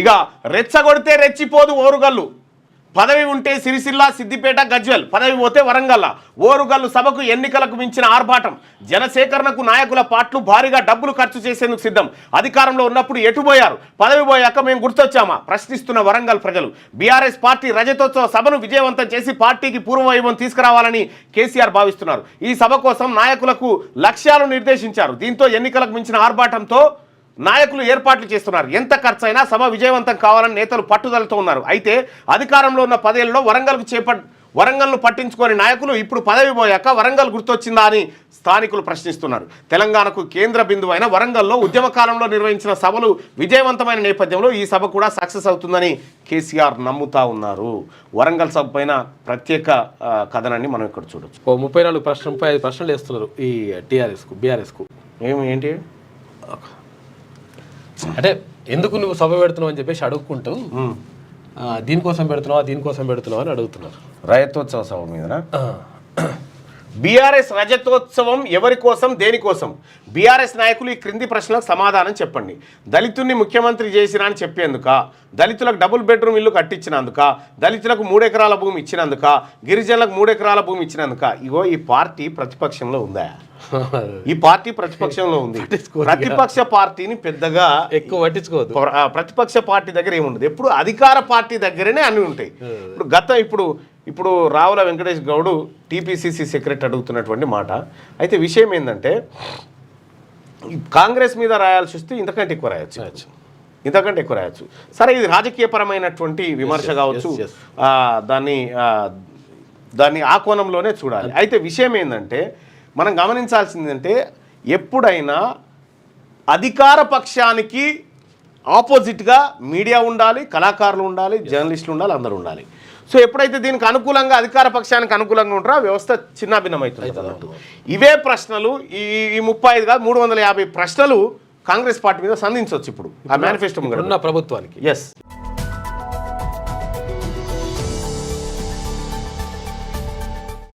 ఇక రెచ్చగొడితే రెచ్చిపోదు ఓరుగల్లు, పదవి ఉంటే సిరిసిల్ల, సిద్దిపేట, గజ్వెల్, పదవి పోతే వరంగల్. ఓరుగల్లు సభకు ఎన్నికలకు మించిన ఆర్భాటం. జనసేకరణకు నాయకుల పార్టీలు భారీగా డబ్బులు ఖర్చు చేసేందుకు సిద్ధం. అధికారంలో ఉన్నప్పుడు ఎటుపోయారు, పదవి పోయాక మేము గుర్తొచ్చామా ప్రశ్నిస్తున్న వరంగల్ ప్రజలు. బీఆర్ఎస్ పార్టీ రజతోత్సవ సభను విజయవంతం చేసి పార్టీకి పూర్వవైభవం తీసుకురావాలని కేసీఆర్ భావిస్తున్నారు. ఈ సభ కోసం నాయకులకు లక్ష్యాలు నిర్దేశించారు. దీంతో ఎన్నికలకు మించిన ఆర్భాటంతో నాయకులు ఏర్పాట్లు చేస్తున్నారు. ఎంత ఖర్చు అయినా సభ విజయవంతం కావాలని నేతలు పట్టుదలతో ఉన్నారు. అయితే అధికారంలో ఉన్న 10 ఏళ్లలో వరంగల్ను పట్టించుకొని నాయకులు ఇప్పుడు పదవి పోయాక వరంగల్ గుర్తొచ్చిందా అని స్థానికులు ప్రశ్నిస్తున్నారు. తెలంగాణకు కేంద్ర బిందువు అయిన వరంగల్లో ఉద్యమ కాలంలో నిర్వహించిన సభలు విజయవంతమైన నేపథ్యంలో ఈ సభ కూడా సక్సెస్ అవుతుందని కేసీఆర్ నమ్ముతా ఉన్నారు. వరంగల్ సభ పైన ప్రత్యేక కథనాన్ని మనం ఇక్కడ చూడొచ్చు. 34 ప్రశ్నలు వేస్తున్నారు ఈ టీఆర్ఎస్కు బీఆర్ఎస్కు. ఏంటి అంటే ఎందుకు నువ్వు సభ పెడుతున్నావు అని చెప్పేసి అడుగుకుంటూ దీనికోసం పెడుతున్నావు అని అడుగుతున్నారు. రజతోత్సవ సభ మీదనా? బీఆర్ఎస్ రజతోత్సవం ఎవరి కోసం, దేనికోసం? బీఆర్ఎస్ నాయకులు ఈ క్రింది ప్రశ్నలకు సమాధానం చెప్పండి. దళితుల్ని ముఖ్యమంత్రి చేసినా అని చెప్పేందుక, దళితులకు డబుల్ బెడ్రూమ్ ఇల్లు కట్టించినందుక, దళితులకు 3 ఎకరాల భూమి ఇచ్చినందుక, గిరిజనులకు 3 ఎకరాల భూమి ఇచ్చినందుక. ఇగో ఈ పార్టీ ప్రతిపక్షంలో ఉందా? ఈ పార్టీ ప్రతిపక్షంలో ఉంది. ప్రతిపక్ష పార్టీని పెద్దగా ఎక్కువ పట్టించుకోవద్దు. ప్రతిపక్ష పార్టీ దగ్గర ఏముండదు, ఎప్పుడు అధికార పార్టీ దగ్గరనే అన్నీ ఉంటాయి. ఇప్పుడు రావుల వెంకటేష్ గౌడ్ టీపీసీసీ సెక్రటరీ అడుగుతున్నటువంటి మాట. అయితే విషయం ఏంటంటే కాంగ్రెస్ మీద రాయాల్సి వస్తే ఇంతకంటే ఎక్కువ రాయొచ్చు. సరే, ఇది రాజకీయపరమైనటువంటి విమర్శ కావచ్చు, దాన్ని ఆ కోణంలోనే చూడాలి. అయితే విషయం ఏంటంటే మనం గమనించాల్సిందంటే ఎప్పుడైనా అధికార పక్షానికి ఆపోజిట్గా మీడియా ఉండాలి, కళాకారులు ఉండాలి, జర్నలిస్టులు ఉండాలి, అందరూ ఉండాలి. సో ఎప్పుడైతే దీనికి అనుకూలంగా అధికార పక్షానికి అనుకూలంగా ఉంటారో వ్యవస్థ చిన్నాభిన్నమవుతుంది అన్నట్టు. ఇవే ప్రశ్నలు ఈ 35 కాదు 350 ప్రశ్నలు కాంగ్రెస్ పార్టీ మీద సంధించవచ్చు ఇప్పుడు ఆ మేనిఫెస్టో ప్రభుత్వానికి. ఎస్.